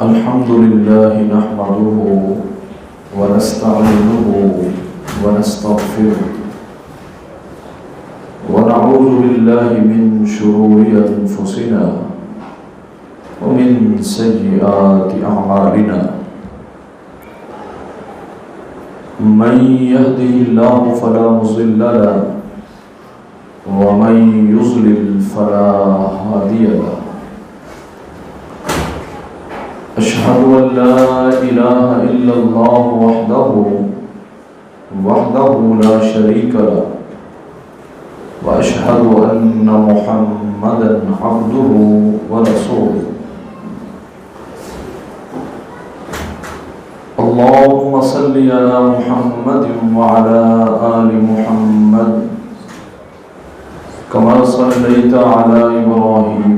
الحمد لله نحمده ونستعينه ونستغفره ونعوذ بالله من شرور أنفسنا ومن سيئات أعمالنا من يهده الله فلا مضل له ومن يضلل فلا هادي له أشهد أن لا إله إلا الله وحده لا شريك له وأشهد أن محمدا عبده ورسوله اللهم صل على محمد وعلى آل محمد كما صليت على إبراهيم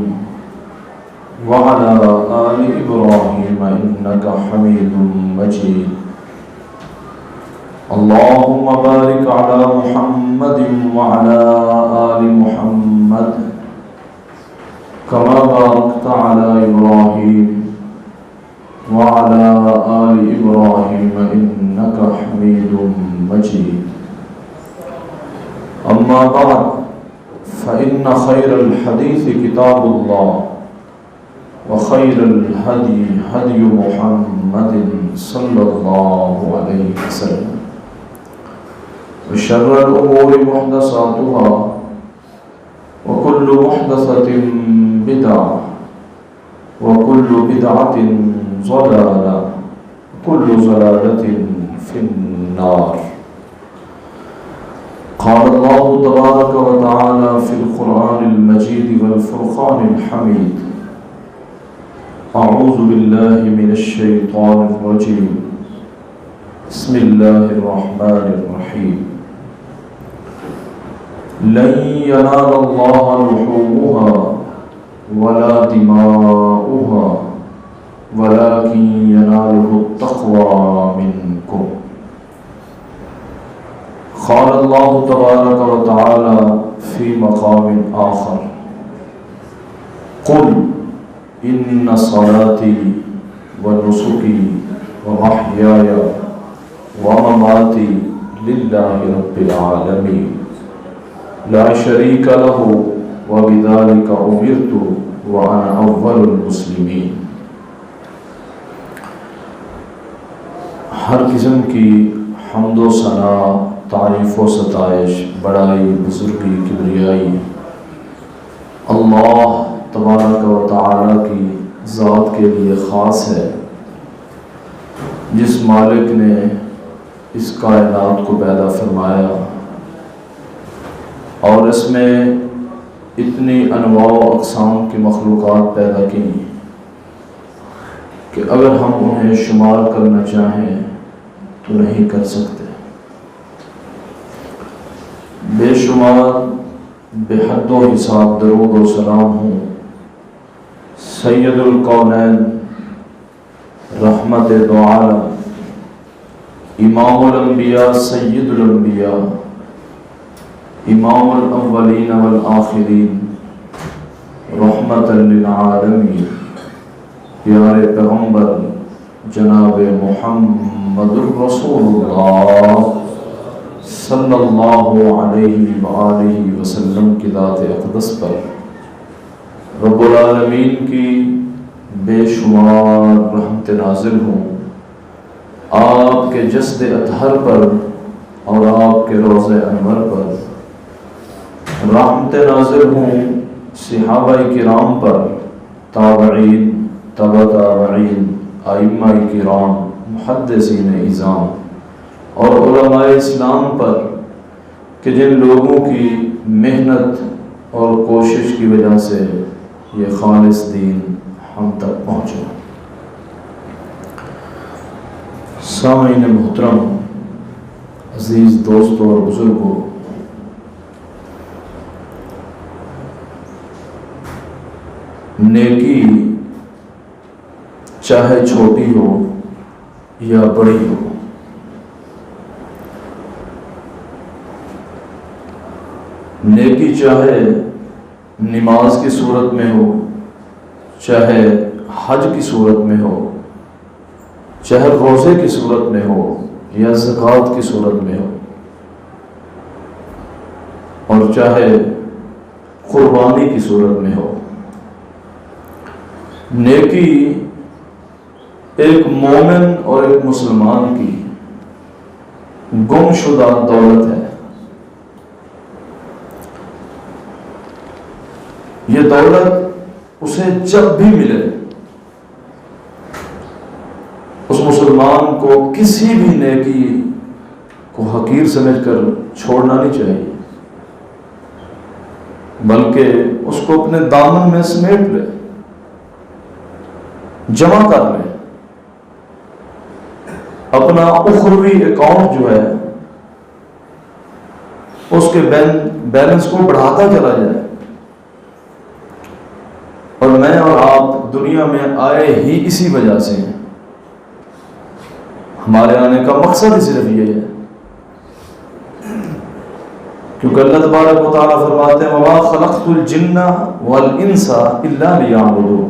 وعلى آل إبراهيم إنك حميد مجيد اللهم بارك على محمد وعلى آل محمد كما باركت على إبراهيم وعلى آل إبراهيم إنك حميد مجيد أما بعد فإن خير الحديث كتاب الله وخير الهدي هدي محمد صلى الله عليه وسلم وشر الأمور محدثاتها وكل محدثة بدعة وكل بدعة ضلالة وكل ضلالة في النار. قال الله تبارك وتعالى في القرآن المجيد والفرقان الحميد أعوذ بالله من الشيطان الرجيم بسم الله الرحمن الرحيم لن ينال الله لحومها ولا دماؤها ولكن يناله التقوى منكم. قال الله تبارك وتعالى في مقام آخر قل إن صلاتي ونسكي ومحياي ومماتي لله رب العالمين لا شريك له وبذلك أمرت وأنا أول المسلمين. ہر قسم کی حمد و ثنا، تعریف و ستائش، بڑائی، بزرگی، کبریائی اللہ تبارک و تعالی کی ذات کے لیے خاص ہے، جس مالک نے اس کائنات کو پیدا فرمایا اور اس میں اتنی انواع و اقسام کی مخلوقات پیدا کی کہ اگر ہم انہیں شمار کرنا چاہیں تو نہیں کر سکتے. بے شمار بے حد و حساب درود و سلام ہوں سید الکونین، رحمت دو عالم، امام الانبیاء، سید الانبیاء، امام الاولین والآخرین، رحمت للعالمین، پیارے پیغمبر جناب محمد الرسول اللہ صلی اللہ علیہ وآلہ وسلم کی ذات اقدس پر رب العالمین کی بے شمار رحمت نازل ہوں، آپ کے جسد اطہر پر اور آپ کے روضہ انور پر رحمت نازل ہوں، صحابہ کرام پر، تابعین، تبع تابعین، ائمہ کرام، محدثین اعظام اور علماء اسلام پر کہ جن لوگوں کی محنت اور کوشش کی وجہ سے یہ خالص دین ہم تک پہنچا. سامعین محترم، عزیز دوستوں اور بزرگوں، نیکی چاہے چھوٹی ہو یا بڑی ہو، نیکی چاہے نماز کی صورت میں ہو، چاہے حج کی صورت میں ہو، چاہے روزے کی صورت میں ہو یا زکوٰۃ کی صورت میں ہو، اور چاہے قربانی کی صورت میں ہو، نیکی ایک مومن اور ایک مسلمان کی گم شدہ دولت ہے۔ یہ دولت اسے جب بھی ملے اس مسلمان کو کسی بھی نیکی کو حقیر سمجھ کر چھوڑنا نہیں چاہیے، بلکہ اس کو اپنے دامن میں سمیٹ لے، جمع کر لے، اپنا اخروی اکاؤنٹ جو ہے اس کے بیلنس کو بڑھاتا چلا جائے۔ اور میں اور آپ دنیا میں آئے ہی اسی وجہ سے ہیں، ہمارے آنے کا مقصد ہی صرف یہ ہے، کیونکہ اللہ تبارک و تعالیٰ فرماتے ہیں وَمَا خَلَقْتُ الْجِنَّ وَالْإِنسَ إِلَّا لِيَعْبُدُونِ،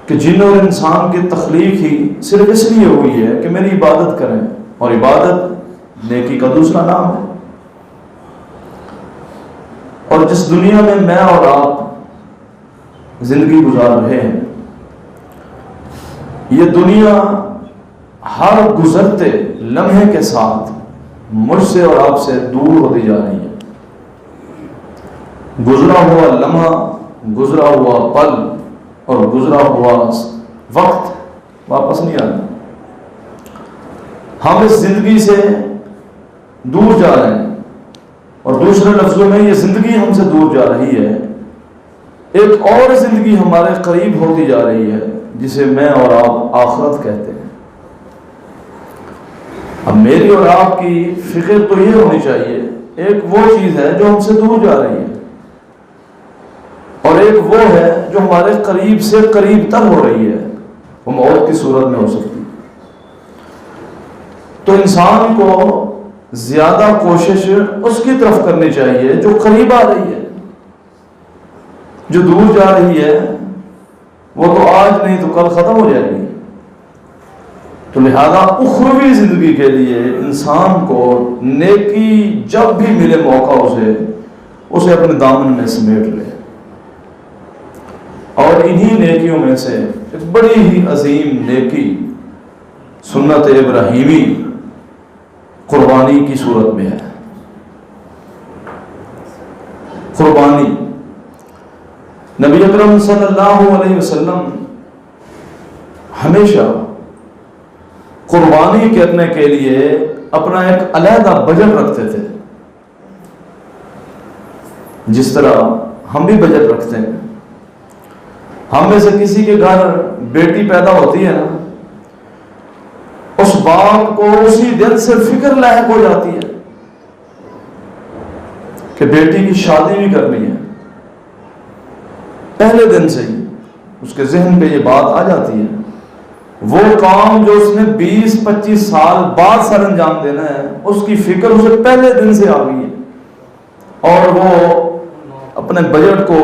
کہ جن اور انسان کی تخلیق ہی صرف اس لیے ہوئی ہے کہ میری عبادت کریں، اور عبادت نیکی کا دوسرا نام ہے۔ اور جس دنیا میں اور آپ زندگی گزار رہے ہیں، یہ دنیا ہر گزرتے لمحے کے ساتھ مجھ سے اور آپ سے دور ہوتی جا رہی ہے۔ گزرا ہوا لمحہ، گزرا ہوا پل اور گزرا ہوا وقت واپس نہیں آنا۔ ہم اس زندگی سے دور جا رہے ہیں، اور دوسرے لفظوں میں یہ زندگی ہم سے دور جا رہی ہے، ایک اور زندگی ہمارے قریب ہوتی جا رہی ہے جسے میں اور آپ آخرت کہتے ہیں۔ اب میری اور آپ کی فکر تو یہ ہونی چاہیے، ایک وہ چیز ہے جو ہم سے دور جا رہی ہے، اور ایک وہ ہے جو ہمارے قریب سے قریب تر ہو رہی ہے، وہ موت کی صورت میں ہو سکتی۔ تو انسان کو زیادہ کوشش اس کی طرف کرنی چاہیے جو قریب آ رہی ہے، جو دور جا رہی ہے وہ تو آج نہیں تو کل ختم ہو جائے گی۔ تو لہذا اخروی زندگی کے لیے انسان کو نیکی جب بھی ملے موقع اسے اپنے دامن میں سمیٹ لے۔ اور انہی نیکیوں میں سے ایک بڑی ہی عظیم نیکی سنت ابراہیمی قربانی کی صورت میں ہے۔ قربانی، نبی اکرم صلی اللہ علیہ وسلم ہمیشہ قربانی کرنے کے لیے اپنا ایک علیحدہ بجٹ رکھتے تھے، جس طرح ہم بھی بجٹ رکھتے ہیں۔ ہم میں سے کسی کے گھر بیٹی پیدا ہوتی ہے نا، اس باپ کو اسی دن سے فکر لاحق ہو جاتی ہے کہ بیٹی کی شادی بھی کرنی ہے۔ پہلے دن سے ہی اس کے ذہن پہ یہ بات آ جاتی ہے، وہ کام جو اس نے 20-25 سال بعد سر انجام دینا ہے اس کی فکر اسے پہلے دن سے آ گئی ہے، اور وہ اپنے بجٹ کو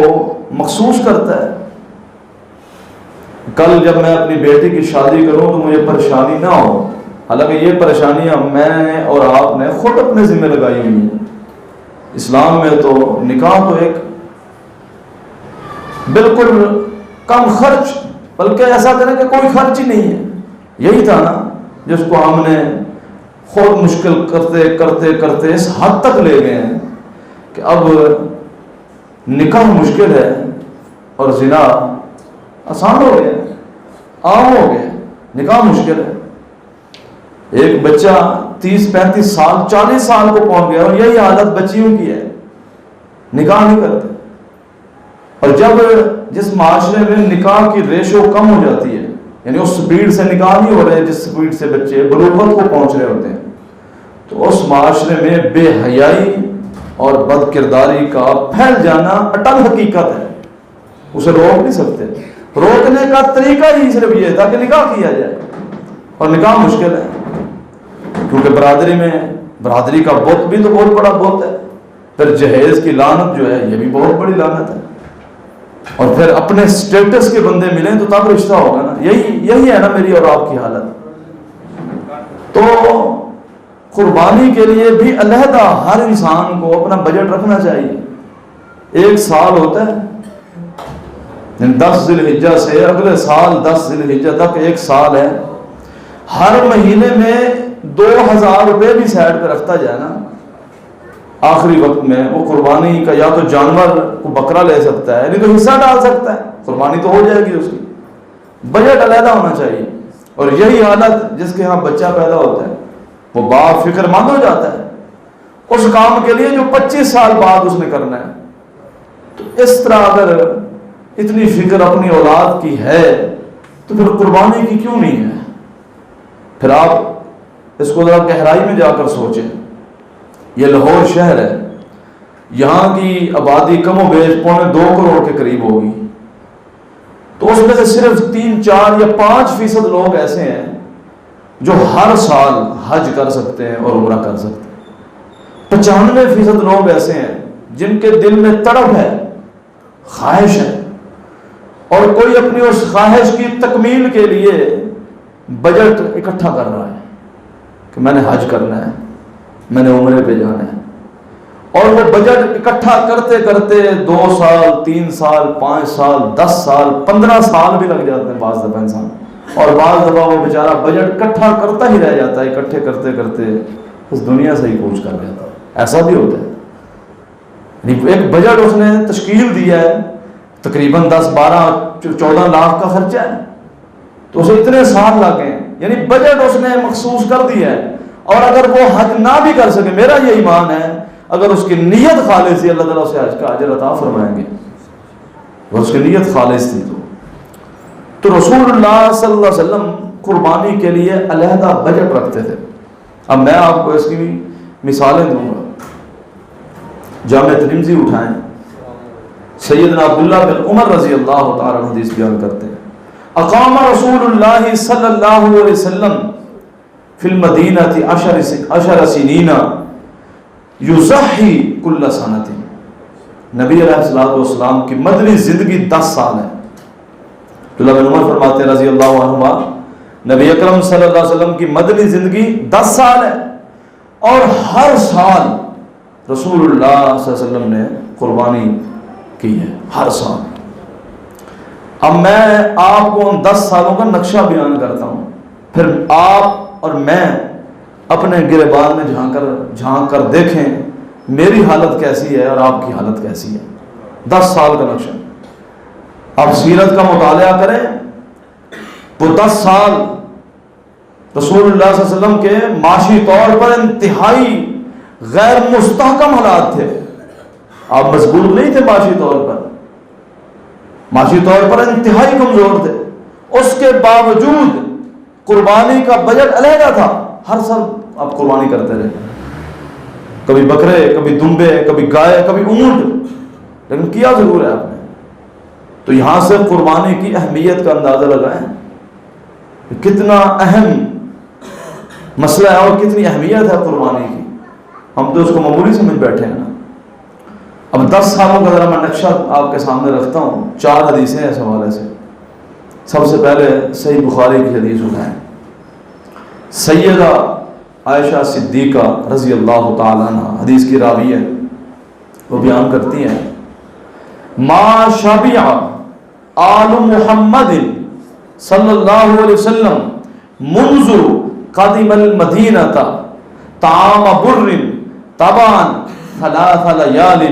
مخصوص کرتا ہے۔ کل جب میں اپنی بیٹی کی شادی کروں تو مجھے پریشانی نہ ہو، حالانکہ یہ پریشانیاں میں نے اور آپ نے خود اپنے ذمہ لگائی ہوئی ہیں۔ اسلام میں تو نکاح تو ایک بالکل کم خرچ، بلکہ ایسا کریں کہ کوئی خرچ ہی نہیں ہے، یہی تھا نا جس کو ہم نے خود مشکل کرتے کرتے کرتے اس حد تک لے گئے ہیں کہ اب نکاح مشکل ہے اور زنا آسان ہو گیا، عام ہو گیا، نکاح مشکل ہے۔ ایک بچہ 30-35 سال 40 سال کو پہنچ گیا اور یہی حالت بچیوں کی ہے، نکاح نہیں کرتے۔ اور جب جس معاشرے میں نکاح کی ریشو کم ہو جاتی ہے، یعنی اس سپیڈ سے نکاح نہیں ہو رہے جس سپیڈ سے بچے بلوغت کو پہنچ رہے ہوتے ہیں، تو اس معاشرے میں بے حیائی اور بد کرداری کا پھیل جانا اٹل حقیقت ہے، اسے روک نہیں سکتے۔ روکنے کا طریقہ ہی صرف یہ تھا کہ نکاح کیا جائے، اور نکاح مشکل ہے کیونکہ برادری میں برادری کا بت بھی تو بہت بڑا بت ہے، پھر جہیز کی لعنت جو ہے یہ بھی بہت بڑی لعنت ہے۔ اور پھر اپنے سٹیٹس کے بندے ملیں تو تب رشتہ ہوگا نا. یہی ہے نا میری اور آپ کی حالت. تو قربانی کے لیے بھی علیحدہ ہر انسان کو اپنا بجٹ رکھنا چاہیے. 1 سال ہوتا ہے 10 ذی الحجہ سے اگلے سال 10 ذی الحجہ تک 1 سال ہے. ہر مہینے میں 2000 روپے بھی سائڈ پہ رکھتا جائے نا آخری وقت میں, وہ قربانی کا یا تو جانور کو بکرا لے سکتا ہے, نہیں تو حصہ ڈال سکتا ہے, قربانی تو ہو جائے گی اس کی. بجٹ علیحدہ ہونا چاہیے. اور یہی حالت جس کے ہاں بچہ پیدا ہوتا ہے وہ باپ فکر مند ہو جاتا ہے اس کام کے لیے جو 25 سال بعد اس نے کرنا ہے. تو اس طرح اگر اتنی فکر اپنی اولاد کی ہے تو پھر قربانی کی کیوں نہیں ہے؟ پھر آپ اس کو ذرا گہرائی میں جا کر سوچیں. یہ لاہور شہر ہے, یہاں کی آبادی کم و بیش 2.25 کروڑ کے قریب ہوگی. تو اس میں سے صرف 3, 4 یا 5% لوگ ایسے ہیں جو ہر سال حج کر سکتے ہیں اور عمرہ کر سکتے ہیں. 95% لوگ ایسے ہیں جن کے دل میں تڑپ ہے, خواہش ہے, اور کوئی اپنی اس خواہش کی تکمیل کے لیے بجٹ اکٹھا کر رہا ہے کہ میں نے حج کرنا ہے, میں نے عمرے پہ جانا ہے. اور وہ بجٹ اکٹھا کرتے کرتے 2 سال 3 سال 5 سال 10 سال 15 سال بھی لگ جاتے ہیں بعض دفعہ انسان. اور بعض دفعہ وہ بیچارہ بجٹ اکٹھا کرتا ہی رہ جاتا ہے, اکٹھے کرتے کرتے اس دنیا سے ہی کوچ کر جاتا ہے. ایسا بھی ہوتا ہے. ایک بجٹ اس نے تشکیل دیا ہے, تقریباً 10 12 14 لاکھ کا خرچہ ہے, تو اسے اتنے سال لگے, یعنی بجٹ اس نے مخصوص کر دیا ہے. اور اگر وہ حج نہ بھی کر سکے, میرا یہ ایمان ہے اگر اس کی نیت خالص تھی اللہ تعالیٰ اسے حج کا اجر عطا فرمائیں گے, اور اس کی نیت خالص تھی. تو رسول اللہ صلی اللہ علیہ وسلم قربانی کے لیے علیحدہ بجٹ رکھتے تھے. اب میں آپ کو اس کی بھی مثالیں دوں گا. جامع ترمذی اٹھائیں, سیدنا عبداللہ بن عمر رضی اللہ تعالیٰ عنہ حدیث بیان کرتے ہیں, اقام رسول اللہ صلی اللہ علیہ وسلم فی المدینہ 10 سنین یضحی کل سنۃ. نبی علیہ الصلوۃ والسلام کی مدنی زندگی 10 سال ہے. عبداللہ بن عمر فرماتے ہیں رضی اللہ عنہما, نبی اکرم صلی اللہ علیہ وسلم کی مدنی زندگی 10 سال ہے, اور ہر سال رسول اللہ صلی اللہ علیہ وسلم نے قربانی کی ہے, ہر سال. اب میں آپ کو ان 10 سالوں کا نقشہ بیان کرتا ہوں, پھر آپ اور میں اپنے گریبان میں جھانک کر دیکھیں میری حالت کیسی ہے اور آپ کی حالت کیسی ہے. 10 سال کا نقشہ. آپ سیرت کا مطالعہ کریں, وہ 10 سال رسول اللہ صلی اللہ علیہ وسلم کے معاشی طور پر انتہائی غیر مستحکم حالات تھے. آپ مضبوط نہیں تھے معاشی طور پر, معاشی طور پر انتہائی کمزور تھے. اس کے باوجود قربانی کا بجٹ علیحدہ تھا. ہر سال آپ قربانی کرتے رہے, کبھی بکرے, کبھی دمبے, کبھی گائے, کبھی اونٹ, لیکن کیا ضرور ہے آپ نے. تو یہاں سے قربانی کی اہمیت کا اندازہ لگائیں, کتنا اہم مسئلہ ہے اور کتنی اہمیت ہے قربانی کی. ہم تو اس کو معمولی سمجھ بیٹھے ہیں نا. اب 10 سالوں کا ذرا میں نقشہ آپ کے سامنے رکھتا ہوں. 4 حدیثیں ہیں اس حوالے سے. سب سے پہلے صحیح بخاری کی حدیث اٹھائیں. سیدہ عائشہ صدیقہ رضی اللہ تعالی عنہ حدیث کی راوی ہے, وہ بیان کرتی ہیں, ما شبع آل محمد صلی اللہ علیہ وسلم منذ قدم المدینہ طعام بر طبعا 3 لیال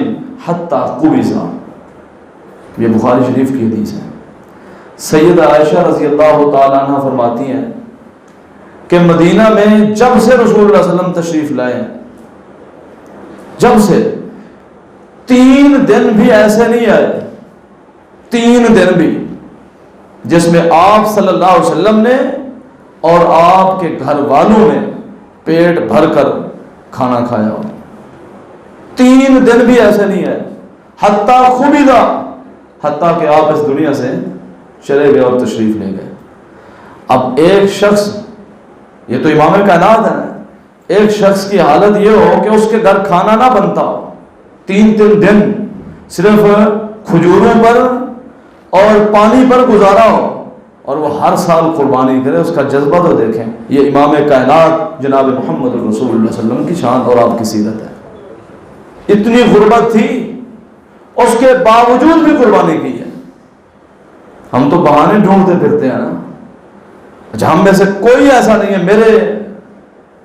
حتی قبض. یہ بخاری شریف کی حدیث ہے. سیدہ عائشہ رضی اللہ تعالی عنہ فرماتی ہیں کہ مدینہ میں جب سے رسول اللہ صلی اللہ علیہ وسلم تشریف لائے, جب سے 3 دن بھی ایسے نہیں آئے, 3 دن بھی جس میں آپ صلی اللہ علیہ وسلم نے اور آپ کے گھر والوں نے پیٹ بھر کر کھانا کھایا ہو. 3 دن بھی ایسے نہیں آئے. حتیٰ خبیدہ, حتیٰ کہ آپ اس دنیا سے چلے گئے اور تشریف لے گئے. اب ایک شخص, یہ تو امام کائنات ہے نا, ایک شخص کی حالت یہ ہو کہ اس کے گھر کھانا نہ بنتا ہو, 3 دن صرف کھجوروں پر اور پانی پر گزارا ہو اور وہ ہر سال قربانی کرے، اس کا جذبہ تو دیکھیں۔ یہ امام کائنات جناب محمد رسول اللہ صلی اللہ علیہ وسلم کی شان اور آپ کی سیرت ہے۔ اتنی غربت تھی، اس کے باوجود بھی قربانی کی ہے۔ ہم تو بہانے ڈھونڈتے پھرتے ہیں نا۔ اچھا، ہم میں سے کوئی ایسا نہیں ہے، میرے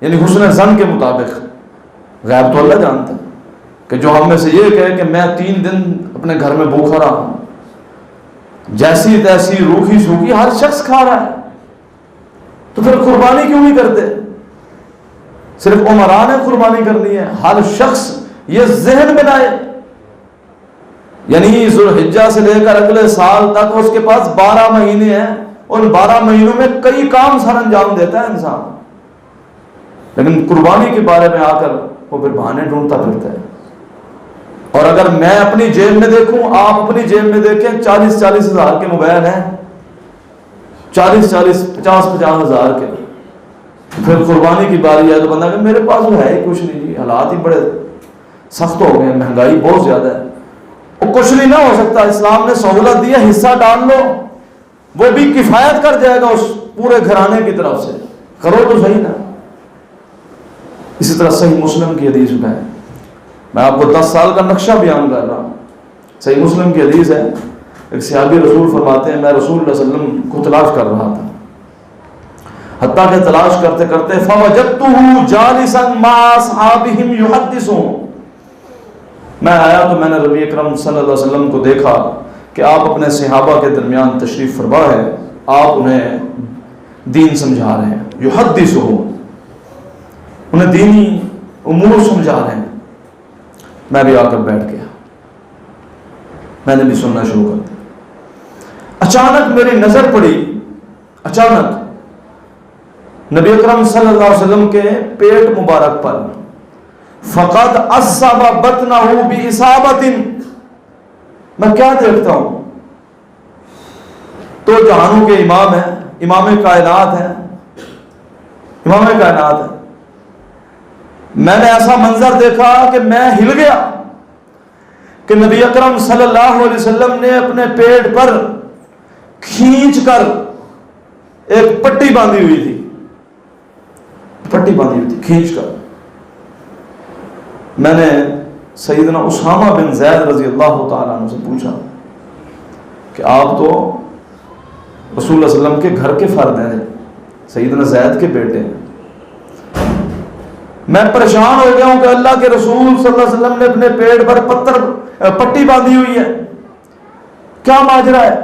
یعنی حسن ظن کے مطابق، غیب تو اللہ جانتا ہے، کہ جو ہم میں سے یہ کہے کہ میں 3 دن اپنے گھر میں بھوکا رہا ہوں، جیسی تیسی روکھی سوکھی ہر شخص کھا رہا ہے، تو پھر قربانی کیوں نہیں کرتے؟ صرف عمرا نے قربانی کرنی ہے؟ ہر شخص یہ ذہن بنائے، یعنی ذوالحجہ سے لے کر اگلے سال تک اس کے پاس 12 مہینے ہیں، ان 12 مہینوں میں کئی کام سر انجام دیتا ہے انسان، لیکن قربانی کے بارے میں آ کر وہ پھر بہانے ڈھونڈتا پھرتا ہے۔ اور اگر میں اپنی جیب میں دیکھوں، آپ اپنی جیب میں دیکھیں، 40-40 ہزار کے موبائل ہیں، 40-40 50-50 ہزار کے، پھر قربانی کی باری ہے تو بندہ کہ میرے پاس ہے ہی کچھ نہیں جی، حالات ہی بڑے سخت ہو گئے، مہنگائی بہت زیادہ ہے، وہ کچھ نہیں نہ ہو سکتا۔ اسلام نے سہولت دی ہے، حصہ ڈال لو، وہ بھی کفایت کر جائے گا اس پورے گھرانے کی طرف سے، کرو تو صحیح نا۔ اسی طرح صحیح مسلم کی حدیث میں میں آپ کو 10 سال کا نقشہ بیان کر رہا ہوں۔ صحیح مسلم کی حدیث ہے، ایک صحابی رسول فرماتے ہیں میں رسول اللہ صلی اللہ علیہ وسلم کو تلاش کر رہا تھا، حتیٰ کہ تلاش کرتے کرتے فوجدتہ جالسا مع اصحابہم یحدثون، میں آیا تو میں نے نبی اکرم صلی اللہ علیہ وسلم کو دیکھا کہ آپ اپنے صحابہ کے درمیان تشریف فرما ہے، آپ انہیں دین سمجھا رہے ہیں، یحدثون، انہیں دینی امور سمجھا رہے ہیں۔ میں بھی آ کر بیٹھ گیا، میں نے بھی سننا شروع کر دیا۔ اچانک میری نظر پڑی، اچانک نبی اکرم صلی اللہ علیہ وسلم کے پیٹ مبارک پر، فقد اصاب بطنہ باصابۃ، میں کیا دیکھتا ہوں؟ تو جہانوں کے امام ہیں، امام کائنات ہیں، امام کائنات ہیں، میں نے ایسا منظر دیکھا کہ میں ہل گیا کہ نبی اکرم صلی اللہ علیہ وسلم نے اپنے پیٹ پر کھینچ کر ایک پٹی باندھی ہوئی تھی، پٹی باندھی ہوئی تھی کھینچ کر۔ میں نے سیدنا اسامہ بن زید رضی اللہ تعالیٰ عنہ سے پوچھا کہ آپ تو رسول اللہ صلی اللہ علیہ وسلم کے گھر کے فرد ہیں، سیدنا زید کے بیٹے ہیں، میں پریشان ہو گیا ہوں کہ اللہ کے رسول صلی اللہ علیہ وسلم نے اپنے پیٹ پر پٹی باندھی ہوئی ہے، کیا ماجرا ہے؟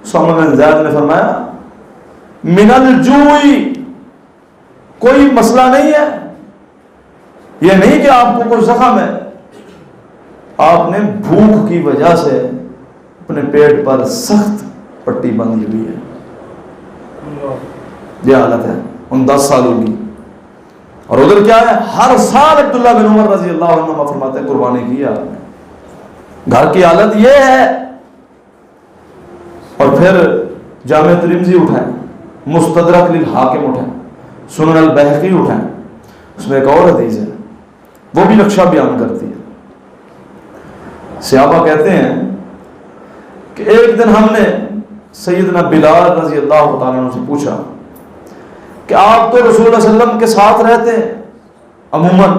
اسامہ بن زید نے فرمایا من الجوع، کوئی مسئلہ نہیں ہے، یہ نہیں کہ آپ کو کوئی زخم ہے، آپ نے بھوک کی وجہ سے اپنے پیٹ پر سخت پٹی باندھی ہوئی ہے، یہ حالت ہے ان 10 سالوں کی۔ اور ادھر کیا ہے، ہر سال عبداللہ بن عمر رضی اللہ عنہ فرماتے ہیں قربانی کی آپ نے، گھر کی حالت یہ ہے۔ اور پھر جامع ترمذی اٹھائیں، مستدرک للحاکم اٹھائیں، سنن البیہقی اٹھائیں، اس میں ایک اور حدیث ہے وہ بھی نقشہ بیان کرتی ہے۔ صحابہ کہتے ہیں کہ ایک دن ہم نے سیدنا بلال رضی اللہ تعالیٰ عنہ سے پوچھا کہ آپ تو رسول اللہ صلی اللہ علیہ وسلم کے ساتھ رہتے ہیں عموماً،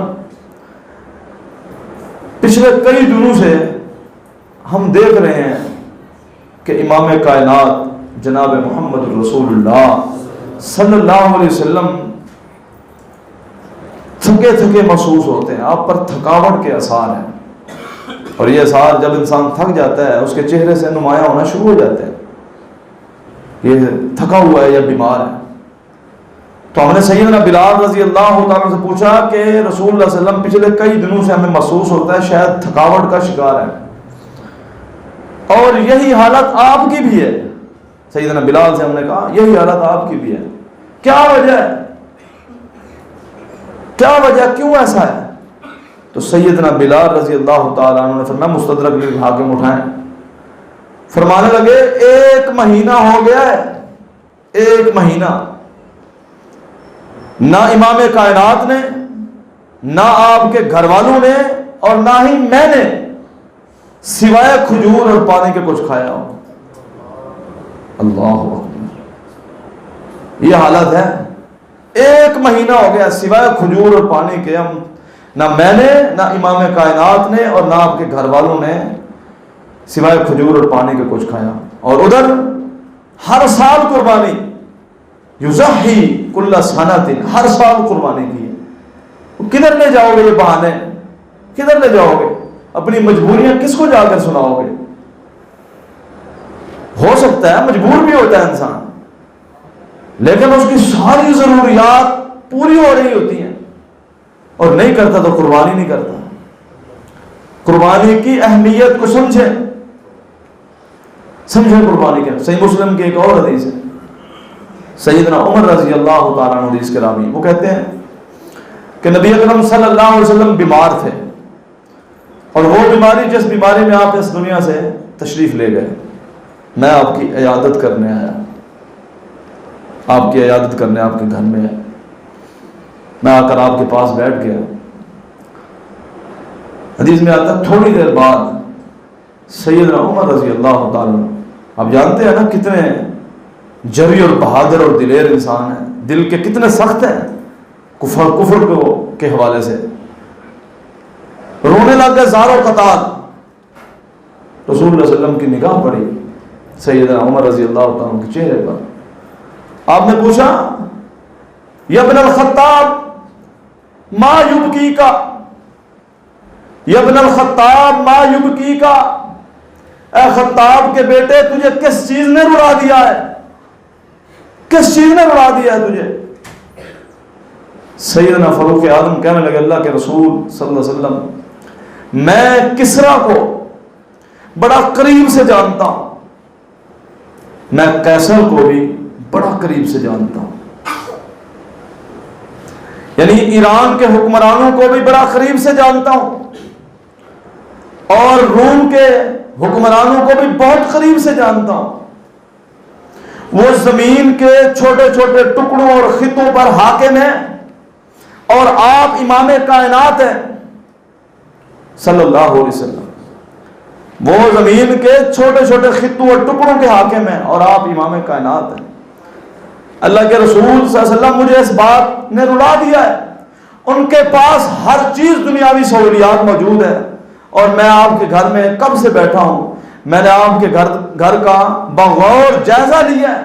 پچھلے کئی دنوں سے ہم دیکھ رہے ہیں کہ امام کائنات جناب محمد رسول اللہ صلی اللہ علیہ وسلم تھکے تھکے محسوس ہوتے ہیں، آپ پر تھکاوٹ کے آثار ہیں، اور یہ آثار جب انسان تھک جاتا ہے اس کے چہرے سے نمایاں ہونا شروع ہو جاتے ہیں، یہ تھکا ہوا ہے یا بیمار ہے۔ تو ہم نے سیدنا بلال رضی اللہ تعالیٰ سے پوچھا کہ رسول اللہ صلی اللہ علیہ وسلم پچھلے کئی دنوں سے ہمیں محسوس ہوتا ہے شاید تھکاوٹ کا شکار ہے، اور یہی حالت آپ کی بھی ہے۔ سیدنا بلال سے ہم نے کہا یہی حالت آپ کی بھی ہے، کیا وجہ ہے، کیا وجہ، کیوں ایسا ہے؟ تو سیدنا بلال رضی اللہ تعالیٰ عنہ نے فرمایا مستدرک للحاکم اٹھائیں، فرمانے لگے 1 مہینہ ہو گیا ہے، 1 مہینہ نہ امام کائنات نے، نہ آپ کے گھر والوں نے، اور نہ ہی میں نے سوائے کھجور اور پانی کے کچھ کھایا ہو؟ اللہ اکبر، یہ حالت ہے۔ 1 مہینہ ہو گیا سوائے کھجور اور پانی کے ہم نہ میں نے، نہ امام کائنات نے، اور نہ آپ کے گھر والوں نے سوائے کھجور اور پانی کے کچھ کھایا۔ اور ادھر ہر سال قربانی، یضحی کل سنۃ، ہر سال قربانی کی ہے۔ کدھر لے جاؤ گے یہ بہانے؟ کدھر لے جاؤ گے؟ اپنی مجبوریاں کس کو جا کر سناؤ گے؟ ہو سکتا ہے مجبور بھی ہوتا ہے انسان، لیکن اس کی ساری ضروریات پوری ہو رہی ہوتی ہیں اور نہیں کرتا تو قربانی نہیں کرتا۔ قربانی کی اہمیت کو سمجھیں قربانی کے۔ صحیح مسلم کی ایک اور حدیث ہے، سیدنا عمر رضی اللہ تعالیٰ عنہ حدیث کے راوی، وہ کہتے ہیں کہ نبی اکرم صلی اللہ علیہ وسلم بیمار تھے، اور وہ بیماری جس بیماری میں آپ اس دنیا سے تشریف لے گئے، میں آپ کی عیادت کرنے آیا، آپ کی عیادت کرنے آپ کے گھر میں آیا، میں آ کر آپ کے پاس بیٹھ گیا۔ حدیث میں آتا ہے تھوڑی دیر بعد سیدنا عمر رضی اللہ تعالیٰ، آپ جانتے ہیں نا کتنے جری اور بہادر اور دلیر انسان ہیں، دل کے کتنے سخت ہیں کفر کے حوالے سے، رونے لگ گئے زار و قطار۔ رسول اللہ صلی اللہ علیہ وسلم کی نگاہ پڑی سیدنا عمر رضی اللہ تعالیٰ کے چہرے پر، آپ نے پوچھا یا ابن الخطاب ما یبکی کا، یا ابن الخطاب ما یبکی کا، اے خطاب کے بیٹے تجھے کس چیز نے رلا دیا ہے، کس چیز نے رلا دیا ہے تجھے؟ سیدنا فاروق اعظم کہنے لگے اللہ کے رسول صلی اللہ علیہ وسلم، میں کسریٰ کو بڑا قریب سے جانتا ہوں، میں قیصر کو بھی بڑا قریب سے جانتا ہوں، یعنی ایران کے حکمرانوں کو بھی بڑا قریب سے جانتا ہوں، اور روم کے حکمرانوں کو بھی بہت قریب سے جانتا ہوں۔ وہ زمین کے چھوٹے چھوٹے ٹکڑوں اور خطوں پر حاکم ہیں، اور آپ امام کائنات ہیں صلی اللہ علیہ وسلم۔ وہ زمین کے چھوٹے چھوٹے خطوں اور ٹکڑوں کے حاکم ہیں، اور آپ امام کائنات ہیں۔ اللہ کے رسول صلی اللہ علیہ وسلم مجھے اس بات نے رلا دیا ہے، ان کے پاس ہر چیز دنیاوی سہولیات موجود ہے، اور میں آپ کے گھر میں کب سے بیٹھا ہوں، میں نے آپ کے گھر کا بغور جائزہ لیا ہے،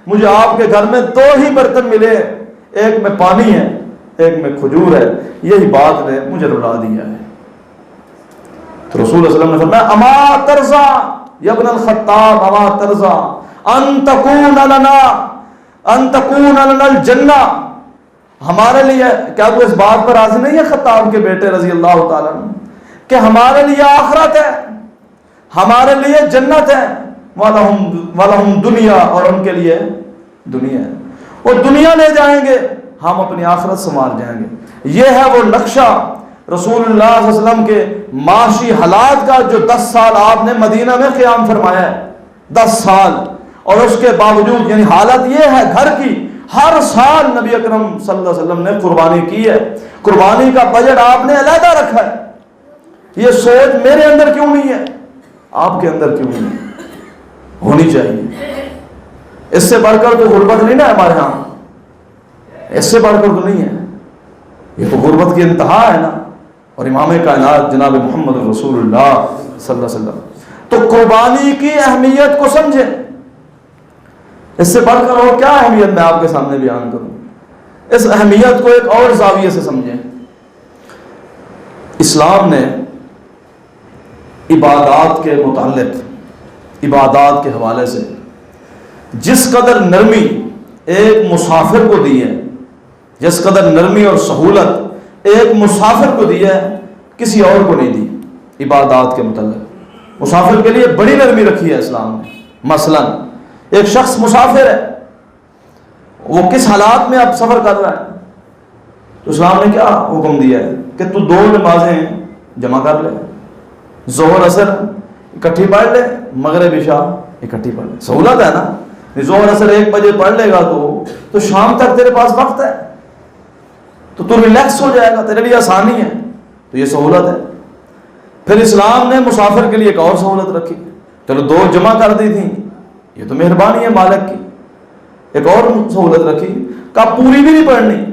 مجھے آپ کے گھر میں 2 ہی برتن ملے، ایک میں پانی ہے ایک میں کھجور ہے، یہی بات نے مجھے رلا دیا ہے۔ تو رسول اللہ صلی اللہ علیہ وسلم نے فرمایا اما ترضا یا ابن الخطاب، اما ترضا ان تکون لنا الجنہ، ہمارے لیے کیا تو اس بات پر راضی نہیں ہے خطاب کے بیٹے رضی اللہ تعالیٰ عنہ کہ ہمارے لیے آخرت ہے، ہمارے لیے جنت ہے، وَلَهُمْ دنیا، اور ان کے لیے دنیا ہے، وہ دنیا لے جائیں گے، ہم اپنی آخرت سنوار جائیں گے۔ یہ ہے وہ نقشہ رسول اللہ صلی اللہ علیہ وسلم کے معاشی حالات کا، جو 10 سال آپ نے مدینہ میں قیام فرمایا ہے، 10 سال، اور اس کے باوجود یعنی حالت یہ ہے گھر کی، ہر سال نبی اکرم صلی اللہ علیہ وسلم نے قربانی کی ہے، قربانی کا بجٹ آپ نے علیحدہ رکھا ہے۔ یہ سوچ میرے اندر کیوں نہیں ہے، آپ کے اندر کیوں نہیں ہے؟ ہونی چاہیے۔ اس سے بڑھ کر تو غربت نہیں نا ہمارے ہاں، اس سے بڑھ کر تو نہیں ہے، یہ تو غربت کی انتہا ہے نا۔ اور امام کائنات جناب محمد رسول اللہ صلی اللہ علیہ وسلم، تو قربانی کی اہمیت کو سمجھیں، اس سے بڑھ کر اور کیا اہمیت میں آپ کے سامنے بیان کروں۔ اس اہمیت کو ایک اور زاویے سے سمجھیں۔ اسلام نے عبادات کے متعلق، عبادات کے حوالے سے جس قدر نرمی ایک مسافر کو دی ہے، جس قدر نرمی اور سہولت ایک مسافر کو دی ہے، کسی اور کو نہیں دی۔ عبادات کے متعلق مسافر کے لیے بڑی نرمی رکھی ہے اسلام نے۔ مثلا ایک شخص مسافر ہے، وہ کس حالات میں اب سفر کر رہا ہے، تو اسلام نے کیا حکم دیا ہے کہ تو 2 نمازیں جمع کر لے، ظہر اثر اکٹھی پڑھ لے، مغرب عشاء اکٹھی پڑھ لے۔ سہولت ہے نا، ظہر اثر 1 بجے پڑھ لے گا تو شام تک تیرے پاس وقت ہے، تو ریلیکس ہو جائے گا، تیرے لیے آسانی ہے، تو یہ سہولت ہے۔ پھر اسلام نے مسافر کے لیے ایک اور سہولت رکھی، چلو 2 جمع کر دی تھیں، یہ تو مہربانی ہے مالک کی، ایک اور سہولت رکھی کہ پوری بھی نہیں پڑھنی،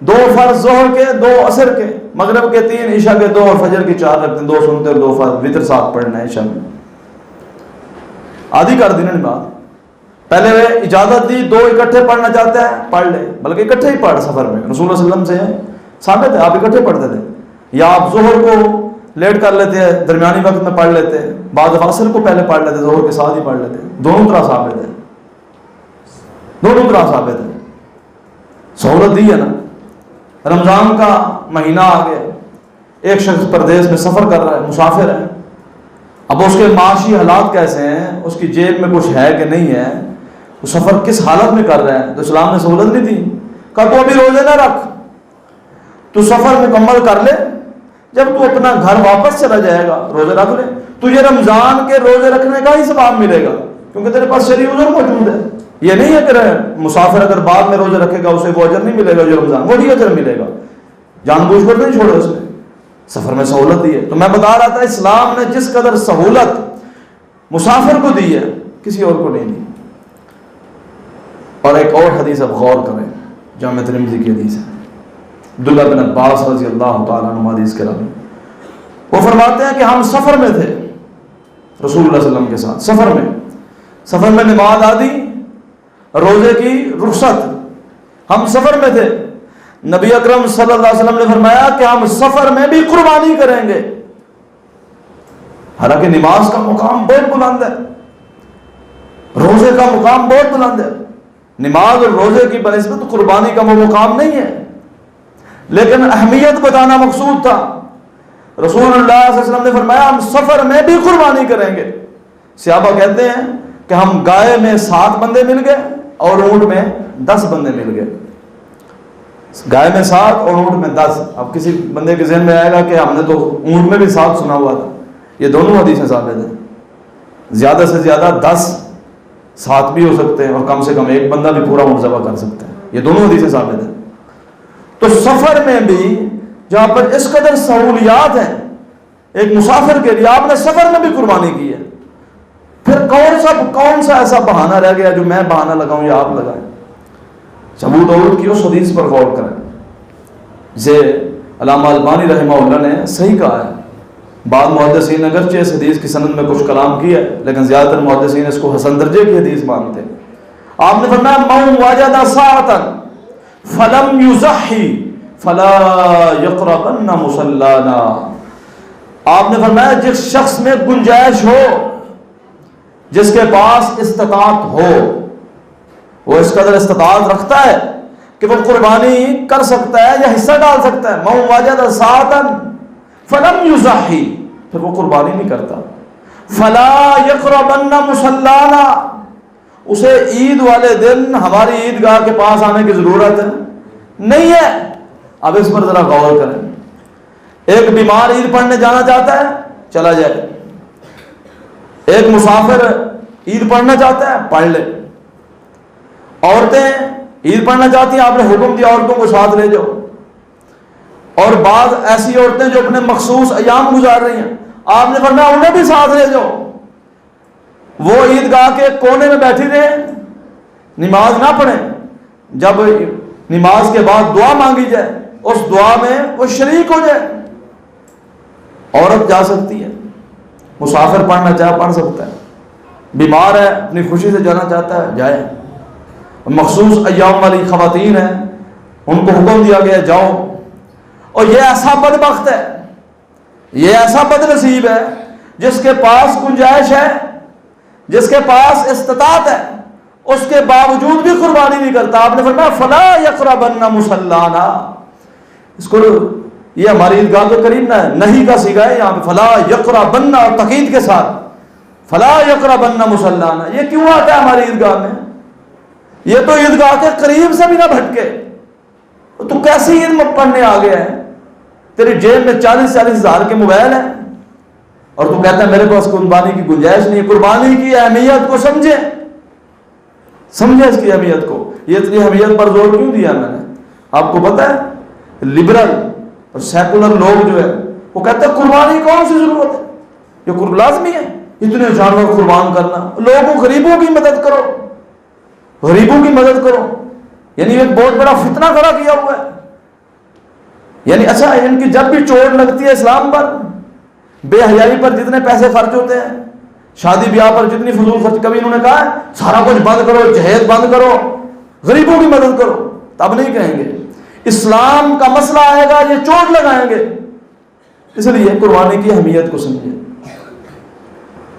2 فرض ظہر کے، 2 عصر کے، مغرب کے 3، عشاء کے 2 اور فجر کی 4 رکھتے ہیں، 2 سنتے اور 2 فرض، وتر ساتھ پڑھنا ہے عشاء میں، آدھی کر دی نا نماز۔ پہلے اجازت دی 2 اکٹھے پڑھنا چاہتے ہیں پڑھ لے، بلکہ اکٹھے ہی پڑھ سفر میں، رسول اللہ صلی اللہ علیہ وسلم سے ثابت ہے آپ اکٹھے پڑھتے تھے، یا آپ ظہر کو لیٹ کر لیتے ہیں، درمیانی وقت میں پڑھ لیتے ہیں، بعد عصر کو پہلے پڑھ لیتے، ظہر کے ساتھ ہی پڑھ لیتے، دونوں طرح ثابت ہے، دونوں طرح ثابت ہے، سہولت دی ہے نا۔ رمضان کا مہینہ آ گیا، ایک شخص پردیس میں سفر کر رہا ہے، مسافر ہے، اب اس کے معاشی حالات کیسے ہیں، اس کی جیب میں کچھ ہے کہ نہیں ہے، وہ سفر کس حالت میں کر رہا ہے، تو اسلام نے سہولت نہیں دی، کہا تو ابھی روزے نہ رکھ، تو سفر مکمل کر لے، جب تو اپنا گھر واپس چلا جائے گا روزے رکھ لے، تجھے رمضان کے روزے رکھنے کا ہی ثواب ملے گا، کیونکہ تیرے پاس شرعی عذر موجود ہے۔ یہ نہیں ہے کہ مسافر اگر بعد میں روزے رکھے گا اسے وہ اجر نہیں ملے گا جو رمضان، وہی اجر ملے گا، جان بوجھ کر نہیں چھوڑے اس نے، سفر میں سہولت دی ہے۔ تو میں بتا رہا تھا اسلام نے جس قدر سہولت مسافر کو دی ہے کسی اور کو نہیں دی۔ اور ایک اور حدیث اب غور کریں، جامع ترمذی کی حدیث ہے، عبداللہ بن عباس رضی اللہ تعالیٰ عنہ حدیث کے راوی، وہ فرماتے ہیں کہ ہم سفر میں تھے رسول اللہ صلی اللہ علیہ وسلم کے ساتھ، سفر میں نماز آدھی، روزے کی رخصت، ہم سفر میں تھے، نبی اکرم صلی اللہ علیہ وسلم نے فرمایا کہ ہم سفر میں بھی قربانی کریں گے، حالانکہ نماز کا مقام بہت بلند ہے، روزے کا مقام بہت بلند ہے، نماز اور روزے کی بنسبت قربانی کا وہ مقام نہیں ہے، لیکن اہمیت بتانا مقصود تھا۔ رسول اللہ صلی اللہ علیہ وسلم نے فرمایا ہم سفر میں بھی قربانی کریں گے۔ صحابہ کہتے ہیں کہ ہم گائے میں 7 بندے مل گئے اور اونٹ میں 10 بندے مل گئے، گائے میں 7 اور اونٹ میں 10۔ اب کسی بندے کے ذہن میں آئے گا کہ ہم نے تو اونٹ میں بھی 7 سنا ہوا تھا، یہ دونوں حدیثیں ثابت ہیں، زیادہ سے زیادہ 10 7 بھی ہو سکتے ہیں، اور کم سے کم ایک بندہ بھی پورا اونٹ ذبح کر سکتے ہیں، یہ دونوں حدیثیں ثابت ہیں۔ تو سفر میں بھی جہاں پر اس قدر سہولیات ہیں ایک مسافر کے لیے، آپ نے سفر میں بھی قربانی کی ہے، پھر کون سا ایسا بہانہ رہ گیا جو میں بہانہ لگاؤں یا آپ لگائیں؟ ابو داؤد کی اس حدیث پر غور کریں، جسے علامہ البانی رحمہ اللہ نے صحیح کہا ہے، بعض محدثین اگرچہ اس حدیث کی سند میں کچھ کلام کیا ہے، لیکن زیادہ تر محدثین اس کو حسن درجے کی حدیث مانتے ہیں۔ آپ نے فرمایا من وجد ساعتا فلم یضحی فلا یقربن مصلانا، آپ نے فرمایا جس شخص میں گنجائش ہو، جس کے پاس استطاعت ہو، وہ اس قدر استطاعت رکھتا ہے کہ وہ قربانی کر سکتا ہے یا حصہ ڈال سکتا ہے، من وجد ساعتا فلم یضحی، پھر وہ قربانی نہیں کرتا، فلا یقربن مصلانا، اسے عید والے دن ہماری عیدگاہ کے پاس آنے کی ضرورت نہیں ہے۔ اب اس پر ذرا غور کریں، ایک بیمار عید پڑھنے جانا چاہتا ہے چلا جائے، ایک مسافر عید پڑھنا چاہتا ہے پڑھ لے، عورتیں عید پڑھنا چاہتی ہیں، آپ نے حکم دیا عورتوں کو ساتھ لے جاؤ، اور بعض ایسی عورتیں جو اپنے مخصوص ایام گزار رہی ہیں، آپ نے فرمایا انہیں بھی ساتھ لے جاؤ، وہ عیدگاہ کے کونے میں بیٹھی رہے، نماز نہ پڑھیں، جب نماز کے بعد دعا مانگی جائے اس دعا میں وہ شریک ہو جائے۔ عورت جا سکتی ہے، مسافر پڑھنا چاہے پڑھ سکتا ہے، بیمار ہے اپنی خوشی سے جانا چاہتا ہے جائے، مخصوص ایام والی خواتین ہیں ان کو حکم دیا گیا جاؤ۔ اور یہ ایسا بدبخت ہے، یہ ایسا بد نصیب ہے جس کے پاس گنجائش ہے، جس کے پاس استطاعت ہے، اس کے باوجود بھی قربانی نہیں کرتا۔ آپ نے فرمایا فلا یقربن مصلانا، اس کو یہ ہماری عیدگاہ کے قریب نہ ہے، نہیں کا صیغہ ہے یہاں پہ، فلا یقربن اور تاکید کے ساتھ، فلا یقربن مصلانا، یہ کیوں آتا ہے ہماری عیدگاہ میں؟ یہ تو عیدگاہ کے قریب سے بھی نہ بھٹکے، تو کیسی عید پڑھنے آ گیا ہے؟ تیری جیب میں 40-40 ہزار کے موبائل ہیں اور تو کہتا ہے میرے پاس قربانی کی گنجائش نہیں ہے۔ قربانی کی اہمیت کو سمجھے اس کی اہمیت کو، یہ اتنی اہمیت پر زور کیوں دیا میں نے؟ آپ کو پتا ہے لبرل اور سیکولر لوگ جو ہے وہ کہتا ہے قربانی کون سی ضرورت ہے، یہ لازمی ہے اتنے جانور قربان کرنا، لوگوں غریبوں کی مدد کرو، غریبوں کی مدد کرو، یعنی ایک بہت بڑا فتنہ کھڑا کیا ہوا ہے. یعنی اچھا ان کی جب بھی چوٹ لگتی ہے اسلام پر، بے حیائی پر جتنے پیسے خرچ ہوتے ہیں، شادی بیاہ پر جتنی فضول خرچ، کبھی انہوں نے کہا ہے سارا کچھ بند کرو، جہیز بند کرو، غریبوں کی مدد کرو؟ تب نہیں کہیں گے. اسلام کا مسئلہ آئے گا یہ چوٹ لگائیں گے. اس لیے قربانی کی اہمیت کو سمجھے.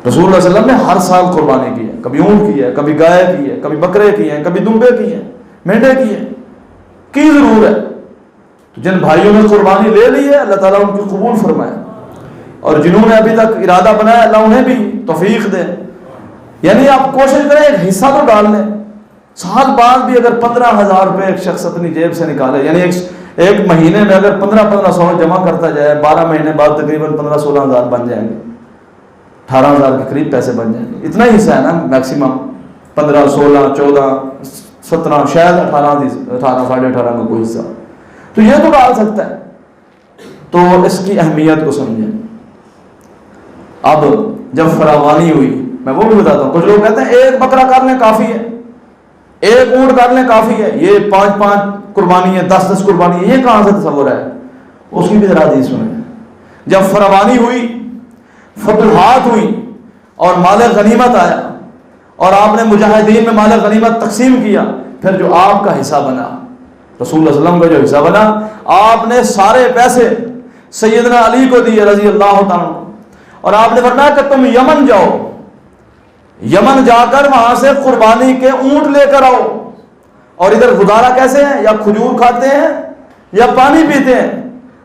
رسول اللہ صلی اللہ علیہ وسلم نے ہر سال قربانی کی ہے، کبھی اونٹ کی ہے، کبھی گائے کی ہے، کبھی بکرے کی ہیں، کبھی دمبے کی ہیں، مینڈے کی ہیں، کی ضرور ہے. تو جن بھائیوں نے قربانی لے لی ہے اللہ تعالیٰ ان کی قبول فرمائے، اور جنہوں نے ابھی تک ارادہ بنایا اللہ انہیں بھی توفیق دے. یعنی آپ کوشش کریں ایک حصہ تو ڈال لیں، سال بعد بھی اگر 15,000 روپے ایک شخص اپنی جیب سے نکالے، یعنی ایک مہینے میں اگر 1500 جمع کرتا جائے، 12 مہینے بعد تقریباً 15-16,000 بن جائیں گے، 18,000 کے قریب پیسے بن جائیں گے. اتنا ہی حصہ ہے نا میکسیمم، 15, 16, 14, 17، شاید 18 18.5 کا کوئی حصہ، تو یہ تو ڈال سکتا ہے. تو اس کی اہمیت کو سمجھیں. اب جب فراوانی ہوئی، میں وہ بھی بتاتا ہوں، کچھ لوگ کہتے ہیں ایک بکرا کر لیں کافی ہے، ایک اونٹ کر لیں کافی ہے، یہ 5 قربانی ہے، 10 قربانی ہے، یہ کہاں سے تصور ہے؟ اس کی بھی ذرا حدیث سنیں. جب فراوانی ہوئی، فتوحات ہوئی اور مال غنیمت آیا اور آپ نے مجاہدین میں مال غنیمت تقسیم کیا، پھر جو آپ کا حصہ بنا، رسول اللہ صلی اللہ علیہ وسلم کا جو حصہ بنا، آپ نے سارے پیسے سیدنا علی کو دیے رضی اللہ تعالیٰ، اور آپ نے فرمایا کہ تم یمن جاؤ، یمن جا کر وہاں سے قربانی کے اونٹ لے کر آؤ. اور ادھر گزارا کیسے ہیں؟ یا کھجور کھاتے ہیں یا پانی پیتے ہیں.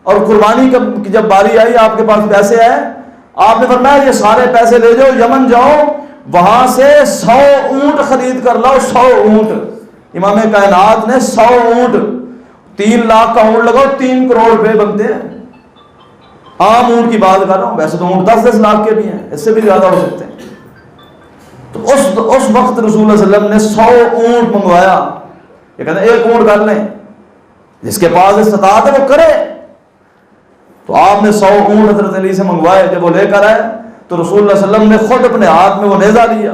اور قربانی کی جب باری آئی، آپ کے پاس پیسے آئے، آپ نے فرمایا یہ سارے پیسے لے جاؤ، یمن جاؤ، وہاں سے 100 اونٹ خرید کر لاؤ. 100 اونٹ، امام کائنات نے 100 اونٹ، 3 لاکھ کا اونٹ لگاؤ، 3 کروڑ روپے بنتے ہیں. عام اونٹ کی بات کر رہا ہوں، ویسے تو اونٹ 10-10 لاکھ کے بھی ہیں، اس سے بھی زیادہ ہو سکتے ہیں. تو اس وقت رسول اللہ صلی اللہ علیہ وسلم نے 100 اونٹ منگوایا. یہ کہتے ہیں ایک اونٹ کر لیں، جس کے پاس استطاعت ہے وہ کرے. تو آپ نے 100 اونٹ حضرت علی سے منگوائے. جب وہ لے کر آئے تو رسول اللہ صلی اللہ علیہ وسلم نے خود اپنے ہاتھ میں وہ نیزہ لیا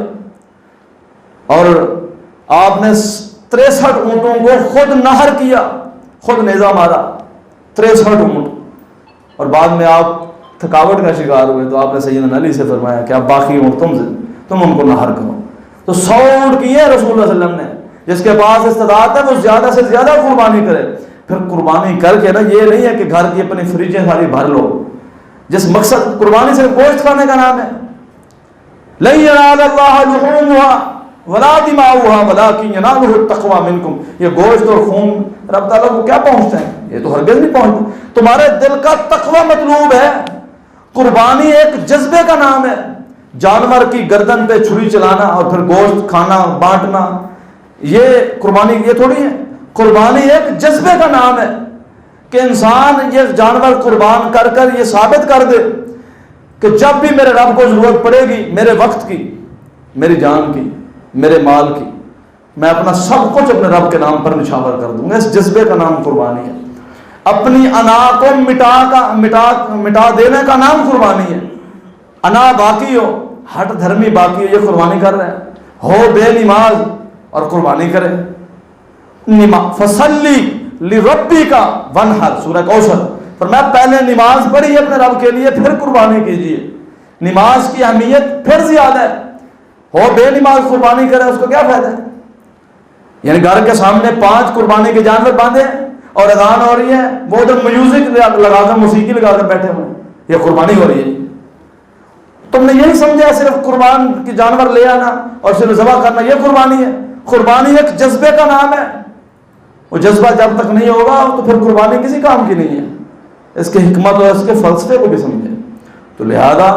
اور آپ نے 63 اونٹوں کو خود نہر کیا، خود نیزہ مارا، 63 اونٹ. اور بعد میں آپ تھکاوٹ کا شکار ہوئے تو آپ نے سیدنا علی سے فرمایا کہ آپ باقی اونٹ تم ان کو نہر کرو. تو 100 اونٹ کیے رسول اللہ صلی اللہ علیہ وسلم نے. جس کے پاس استطاعت ہے وہ زیادہ سے زیادہ قربانی کرے. پھر قربانی کر کے نا، یہ نہیں ہے کہ گھر کی اپنی فریجیں ساری بھر لو. جس مقصد قربانی سے گوشت کھانے کا نام ہے، لَن يَنَالَ اللَّهَ لُحُومُهَا وَلَا دِمَاؤُهَا وَلَٰكِن يَنَالُهُ التَّقْوَىٰ مِنكُمْ. یہ گوشت اور خون رب تعالیٰ کو کیا پہنچتا ہے؟ یہ تو ہرگز نہیں پہنچتا. تمہارے دل کا تقویٰ مطلوب ہے. قربانی ایک جذبے کا نام ہے. جانور کی گردن پہ چھری چلانا اور پھر گوشت کھانا بانٹنا، یہ قربانی یہ تھوڑی ہے. قربانی ایک جذبے کا نام ہے کہ انسان یہ جانور قربان کر کر یہ ثابت کر دے کہ جب بھی میرے رب کو ضرورت پڑے گی، میرے وقت کی، میری جان کی، میرے مال کی، میں اپنا سب کچھ اپنے رب کے نام پر نچھاور کر دوں گا. اس جذبے کا نام قربانی ہے. اپنی انا کو مٹا دینے کا نام قربانی ہے. انا باقی ہو، ہٹ دھرمی باقی ہو، یہ قربانی کر رہے ہیں. ہو بے نماز اور قربانی کرے. فصلی لربک وانحر، سورہ کوثر. فرمایا پہلے نماز پڑھی اپنے رب کے لیے، پھر قربانی کیجیے. نماز کی اہمیت پھر زیادہ ہے. ہو بے نماز قربانی کرے، اس کو کیا فائدہ ہے؟ یعنی گھر کے سامنے 5 قربانی کے جانور باندھے اور اذان ہو رہی ہے، وہ ادھر میوزک لگا کر، موسیقی لگا کر بیٹھے ہوئے، یہ قربانی ہو رہی ہے. تم نے یہی سمجھا صرف قربان کی جانور لے آنا اور صرف ذبح کرنا یہ قربانی ہے؟ قربانی ایک جذبے کا نام ہے. وہ جذبہ جب تک نہیں ہوگا تو پھر قربانی کسی کام کی نہیں ہے. اس کے حکمت اور اس کے فلسفے کو بھی سمجھیں. تو لہذا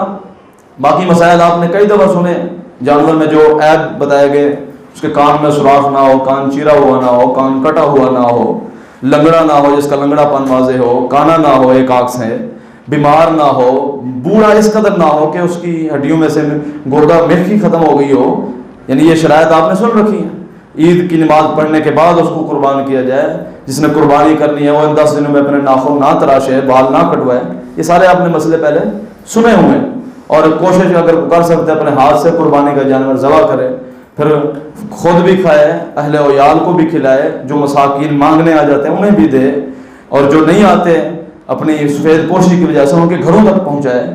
باقی مسائل آپ نے کئی دفعہ سنے. جانور میں جو عیب بتائے گئے، اس کے کان میں سوراخ نہ ہو، کان چیرا ہوا نہ ہو، کان کٹا ہوا نہ ہو، لنگڑا نہ ہو جس کا لنگڑا پن واضح ہو، کانا نہ ہو ایک آنکھ سے، بیمار نہ ہو، بوڑھا اس قدر نہ ہو کہ اس کی ہڈیوں میں سے گردہ میکھی ختم ہو گئی ہو. یعنی یہ شرائط آپ نے سن رکھی ہیں. عید کی نماز پڑھنے کے بعد اس کو قربان کیا جائے. جس نے قربانی کرنی ہے وہ ان 10 دنوں میں اپنے ناخن نہ تراشے، بال نہ کٹوائے. یہ سارے آپ نے مسئلے پہلے سنے ہوئے ہیں، اور کوشش اگر کر سکتے اپنے ہاتھ سے قربانی کا جانور ذبح کرے، پھر خود بھی کھائے، اہل ویال کو بھی کھلائے، جو مساکین مانگنے آ جاتے ہیں انہیں بھی دے، اور جو نہیں آتے اپنی سفید پوشی کی وجہ سے ان کے گھروں تک پہنچائے۔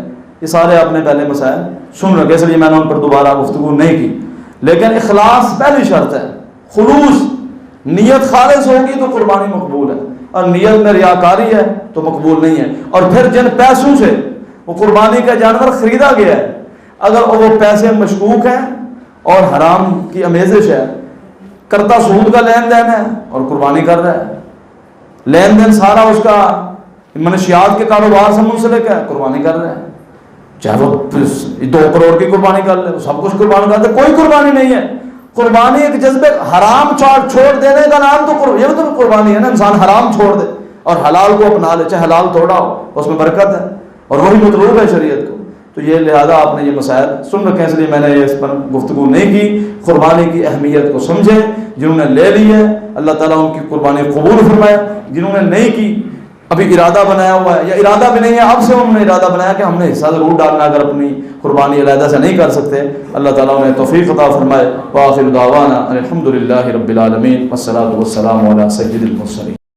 یہ سارے آپ نے پہلے مسائل سن رکھے، اس لیے میں نے ان پر دوبارہ گفتگو نہیں کی، لیکن اخلاص پہلی شرط ہے، خلوص، نیت خالص ہوگی تو قربانی مقبول ہے، اور نیت میں ریاکاری ہے تو مقبول نہیں ہے۔ اور پھر جن پیسوں سے وہ قربانی کا جانور خریدا گیا ہے، اگر وہ پیسے مشکوک ہیں اور حرام کی آمیزش ہے، کرتا سود کا لین دین ہے اور قربانی کر رہا ہے، لین دین سارا اس کا منشیات کے کاروبار سے منسلک ہے، قربانی کر رہا ہے، چاہے وہ 2 کروڑ کی قربانی کر لے، سب کچھ قربانی کر دے، کوئی قربانی نہیں ہے۔ قربانی ایک جذبے، حرام چھوڑ دینے کا نام تو یہ تو قربانی ہے نا، انسان حرام چھوڑ دے اور حلال کو اپنا لے، چاہے حلال توڑا ہو اس میں برکت ہے، اور وہی مطلوب ہے شریعت کو۔ تو یہ لہذا آپ نے یہ مسائل سن رکھے ہیں، اس لیے میں نے اس پر گفتگو نہیں کی۔ قربانی کی اہمیت کو سمجھیں، جنہوں نے لے لی ہے اللہ تعالیٰ ان کی قربانی قبول فرمائے، جنہوں نے نہیں کی، ابھی ارادہ بنایا ہوا ہے یا ارادہ بھی نہیں ہے، اب سے انہوں نے ارادہ بنایا کہ ہم نے حصہ ضرور ڈالنا، اگر اپنی قربانی علیحدہ سے نہیں کر سکتے، اللہ تعالیٰ انہیں توفیق عطا فرمائے۔ وآخر دعوانا الحمد للہ رب العالمین، والصلاۃ والسلام علی سید المرسلین۔